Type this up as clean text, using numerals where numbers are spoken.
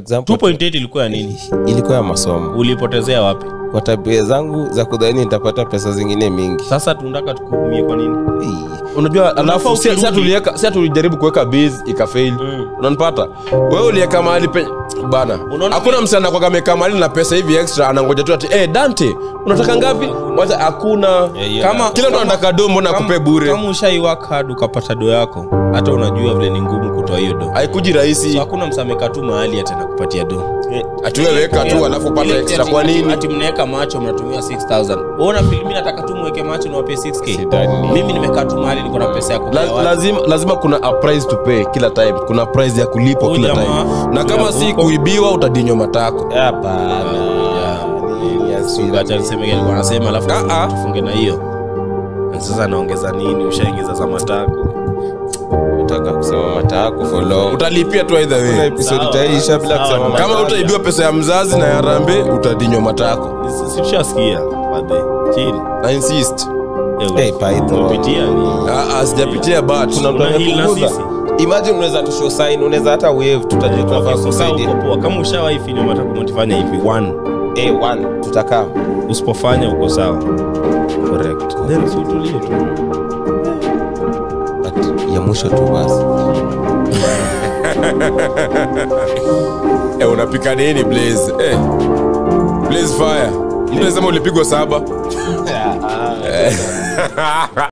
Example 2.8 ilikuwa ya nini? Ilikuwa ya masomo. Ulipotezea wapi? Kwa tabia zangu za kudhani nitapata pesa zingine mingi. Sasa tunataka tukuhumie kwa nini? Unajua alafu sasa tulijaribu kuweka base ikafail. Unanipata? Wewe uliweka mahali bana. Hakuna msana kwa kama mahali na pesa hivi extra anangoja tu ati Dante unataka ngapi? Wacha hakuna. Kama kila mtu anataka do mbona akupe bure? Kama ushaiwork hard ukapata do yako, hata unajua vile ni ngumu kutoa hiyo do. Haikuji rahisi. So hakuna msameka tu mahali atana kupatia do. Atuweka tu alafu pata extra kwa nini? Ati mnaweka macho mnatumia 6000. Unaona filmi nataka tu mweke macho na wape 6k. Mimi nimekaa tu mahali niko na pesa yako. Lazima kuna a price to pay kila time. Kuna price ya kulipwa kila time. Na kama si kuibiwa utadinyo matako. Hapana. Acha niseme alikuwa anasema alafu tufunge na hiyo. Sasa naongeza nini? Ushaingiza za matako. Nataka kusema matako for long. Utalipia tu either way. Kuna episode itaisha bila kusema matako. Kama utaibiwa pesa ya mzazi na ya rambe utadinyo matako. Sishasikia. Bade. Chill. I insist. Python. Pitia ni. Sijapitia but Kuna mtu anakuguza. Imagine unaweza tu show sign, unaweza hata wave tutajua tunafaa kusaidia. Kama ushawahi fanya matako motifanya hivi 1 tutakaa. Usipofanya uko sawa. Correct. Then so tulie tu. Ya mwisho tu basi. Unapika nini Blaze? Blaze fire. Mbona sema ulipigwa 7?